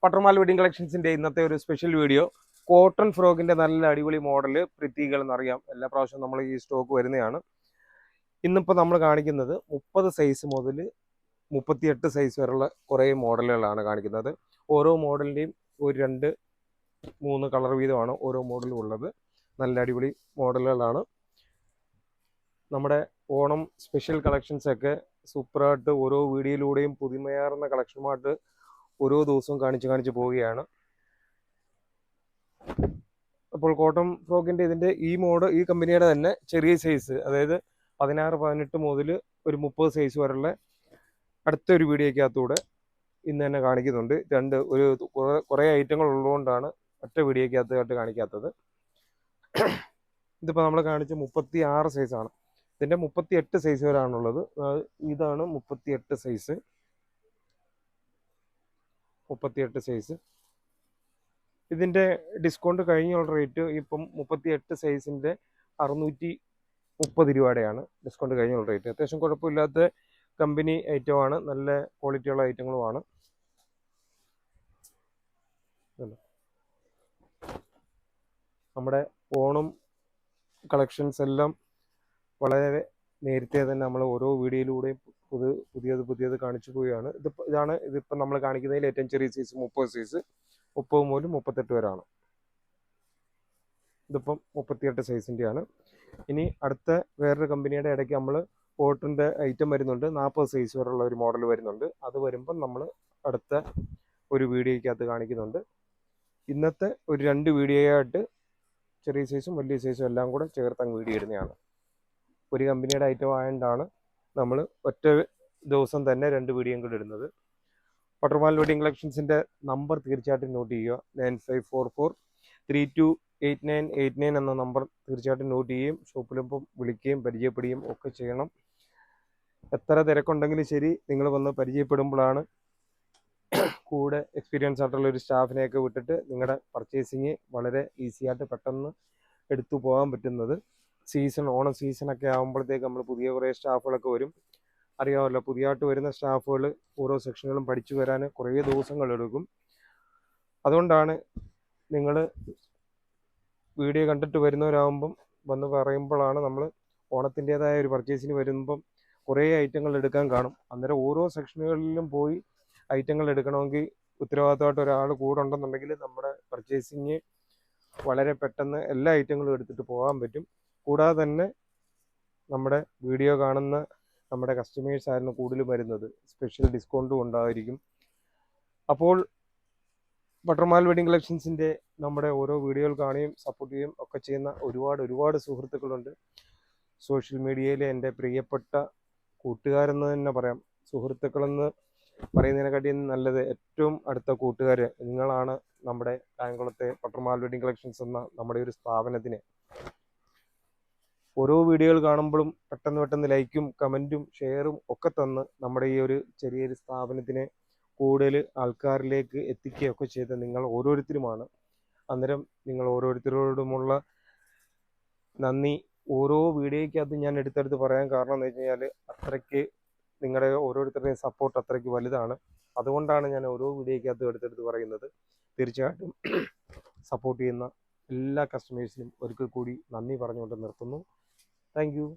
പട്ടർമാൽ wedding കളക്ഷൻസിന്റെ ഇന്നത്തെ ഒരു special video cotton ഫ്രോക്കിന്റെ നല്ല അടിപൊളി മോഡൽ പ്രിത്തികൾ എന്നറിയാം. എല്ലാ പ്രാവശ്യവും നമ്മൾ ഈ സ്റ്റോക്ക് വരുന്നതാണ്. ഇന്നിപ്പോൾ നമ്മൾ കാണിക്കുന്നത് 30 സൈസ് മുതൽ 38 സൈസ് വരെയുള്ള കുറേ മോഡലുകളാണ് കാണിക്കുന്നത്. ഓരോ മോഡലിൻ്റെയും ഒരു 2-3 കളർ വീതമാണ് ഓരോ മോഡലും ഉള്ളത്. നല്ല അടിപൊളി മോഡലുകളാണ്. നമ്മുടെ ഓണം സ്പെഷ്യൽ കളക്ഷൻസൊക്കെ സൂപ്പറായിട്ട് ഓരോ വീഡിയോയിലൂടെയും പുതുമയാർന്ന കളക്ഷനുമായിട്ട് ഓരോ ദിവസവും കാണിച്ച് പോവുകയാണ്. അപ്പോൾ കോട്ടൺ ഫ്രോക്കിൻ്റെ ഇതിൻ്റെ ഈ കമ്പനിയുടെ തന്നെ ചെറിയ സൈസ്, അതായത് 16-18 മുതൽ ഒരു 30 സൈസ് വരെയുള്ള അടുത്തൊരു വീഡിയോയ്ക്കകത്തൂടെ ഇന്ന് തന്നെ കാണിക്കുന്നുണ്ട്. കുറേ ഐറ്റങ്ങൾ ഉള്ളതുകൊണ്ടാണ് ഒറ്റ വീഡിയോയ്ക്കകത്തായിട്ട് കാണിക്കാത്തത്. ഇതിപ്പോൾ നമ്മൾ കാണിച്ച 36 സൈസാണ്. ഇതിൻ്റെ 38 സൈസ് വരാണുള്ളത്. ഇതാണ് 38 സൈസ്. 38 സൈസ്. ഇതിൻ്റെ ഡിസ്കൗണ്ട് കഴിഞ്ഞുള്ള റേറ്റ് ഇപ്പം 38 സൈസിൻ്റെ 630 രൂപയുടെയാണ് ഡിസ്കൗണ്ട് കഴിഞ്ഞുള്ള റേറ്റ്. അത്യാവശ്യം കുഴപ്പമില്ലാത്ത കമ്പനി ഐറ്റമാണ്, നല്ല ക്വാളിറ്റിയുള്ള ഐറ്റങ്ങളുമാണ്. നമ്മുടെ ഓണം കളക്ഷൻസ് എല്ലാം വളരെ നേരത്തെ തന്നെ നമ്മൾ ഓരോ വീഡിയോയിലൂടെയും പുതിയത് കാണിച്ചു പോവുകയാണ്. ഇതിപ്പോൾ നമ്മൾ കാണിക്കുന്നതിൽ ഏറ്റവും ചെറിയ സൈസ് 30 സൈസ്, 30 മുതൽ 38 വരെയാണ്. ഇതിപ്പം 38 സൈസിൻ്റെയാണ്. ഇനി അടുത്ത വേറൊരു കമ്പനിയുടെ ഇടയ്ക്ക് നമ്മൾ കോട്ടൻ്റെ ഐറ്റം വരുന്നുണ്ട്. 40 സൈസ് വരെയുള്ള ഒരു മോഡൽ വരുന്നുണ്ട്. അത് വരുമ്പം നമ്മൾ അടുത്ത ഒരു വീഡിയോയ്ക്കകത്ത് കാണിക്കുന്നുണ്ട്. ഇന്നത്തെ ഒരു 2 വീഡിയോയായിട്ട് ചെറിയ സൈസും വലിയ സൈസും എല്ലാം കൂടെ ചേർത്ത് വീഡിയോ ഇടുന്നതാണ്. ഒരു കമ്പനിയുടെ ഐറ്റം ആയതുകൊണ്ടാണ് നമ്മൾ ഒറ്റ ദിവസം തന്നെ 2 വീഡിയോയും കൂടെ ഇടുന്നത്. പട്ടർമാൽ വെഡിങ് കളക്ഷൻസിൻ്റെ നമ്പർ തീർച്ചയായിട്ടും നോട്ട് ചെയ്യുക. 9544328989 എന്ന നമ്പർ തീർച്ചയായിട്ടും നോട്ട് ചെയ്യുകയും ഷോപ്പിലൊപ്പം വിളിക്കുകയും പരിചയപ്പെടുകയും ഒക്കെ ചെയ്യണം. എത്ര തിരക്കുണ്ടെങ്കിലും ശരി, നിങ്ങൾ വന്ന് പരിചയപ്പെടുമ്പോഴാണ് കൂടെ എക്സ്പീരിയൻസ് ആയിട്ടുള്ള ഒരു സ്റ്റാഫിനെയൊക്കെ വിട്ടിട്ട് നിങ്ങളുടെ പർച്ചേസിങ് വളരെ ഈസി ആയിട്ട് പെട്ടെന്ന് എടുത്തു പോകാൻ പറ്റുന്നത്. ഓണം സീസണൊക്കെ ആകുമ്പോഴത്തേക്ക് നമ്മൾ പുതിയ കുറേ സ്റ്റാഫുകളൊക്കെ വരും. അറിയാമല്ലോ, പുതിയതായിട്ട് വരുന്ന സ്റ്റാഫുകൾ ഓരോ സെക്ഷനുകളും പഠിച്ചു വരാൻ കുറേ ദിവസങ്ങളെടുക്കും. അതുകൊണ്ടാണ് നിങ്ങൾ വീഡിയോ കണ്ടിട്ട് വരുന്നവരാകുമ്പം വന്ന് പറയുമ്പോഴാണ് നമ്മൾ ഓണത്തിൻ്റേതായ ഒരു പർച്ചേസിന് വരുമ്പം കുറേ ഐറ്റങ്ങൾ എടുക്കാൻ കാണും. അന്നേരം ഓരോ സെക്ഷനുകളിലും പോയി ഐറ്റങ്ങൾ എടുക്കണമെങ്കിൽ ഉത്തരവാദിത്തമായിട്ട് ഒരാൾ കൂടെ ഉണ്ടെന്നുണ്ടെങ്കിൽ നമ്മുടെ പർച്ചേസിങ് വളരെ പെട്ടെന്ന് എല്ലാ ഐറ്റങ്ങളും എടുത്തിട്ട് പോകാൻ പറ്റും. കൂടാതെ തന്നെ നമ്മുടെ വീഡിയോ കാണുന്ന നമ്മുടെ കസ്റ്റമേഴ്സ് ആയിരുന്നു കൂടുതലും വരുന്നത്. സ്പെഷ്യൽ ഡിസ്കൗണ്ടും ഉണ്ടായിരിക്കും. അപ്പോൾ പട്ടർമാൽ വെഡിങ് കളക്ഷൻസിൻ്റെ നമ്മുടെ ഓരോ വീഡിയോകൾ കാണുകയും സപ്പോർട്ട് ചെയ്യുകയും ഒക്കെ ചെയ്യുന്ന ഒരുപാട് സുഹൃത്തുക്കളുണ്ട്. സോഷ്യൽ മീഡിയയിലെ എൻ്റെ പ്രിയപ്പെട്ട കൂട്ടുകാരെന്ന് തന്നെ പറയാം. സുഹൃത്തുക്കളെന്ന് പറയുന്നതിനെക്കാട്ടിയും നല്ലത് ഏറ്റവും അടുത്ത കൂട്ടുകാർ നിങ്ങളാണ്. നമ്മുടെ കായംകുളത്തെ പട്ടർമാൽ വെഡിങ് കളക്ഷൻസ് എന്ന നമ്മുടെ ഒരു സ്ഥാപനത്തിന് ഓരോ വീഡിയോകൾ കാണുമ്പോഴും പെട്ടെന്ന് ലൈക്കും കമൻറ്റും ഷെയറും ഒക്കെ തന്ന് നമ്മുടെ ഈ ഒരു ചെറിയൊരു സ്ഥാപനത്തിനെ കൂടുതൽ ആൾക്കാരിലേക്ക് എത്തിക്കുകയൊക്കെ ചെയ്ത നിങ്ങൾ ഓരോരുത്തരുമാണ്. അന്നേരം നിങ്ങൾ ഓരോരുത്തരോടുമുള്ള നന്ദി ഓരോ വീഡിയോയ്ക്കകത്ത് ഞാൻ എടുത്തെടുത്ത് പറയാൻ കാരണം എന്ന് വെച്ച് കഴിഞ്ഞാൽ അത്രയ്ക്ക് നിങ്ങളുടെ ഓരോരുത്തരുടെയും സപ്പോർട്ട് അത്രയ്ക്ക് വലുതാണ്. അതുകൊണ്ടാണ് ഞാൻ ഓരോ വീഡിയോയ്ക്കകത്തും എടുത്തെടുത്ത് പറയുന്നത്. തീർച്ചയായിട്ടും സപ്പോർട്ട് ചെയ്യുന്ന എല്ലാ കസ്റ്റമേഴ്സിനും ഒരിക്കൽ കൂടി നന്ദി പറഞ്ഞുകൊണ്ട് നിർത്തുന്നു. Thank you.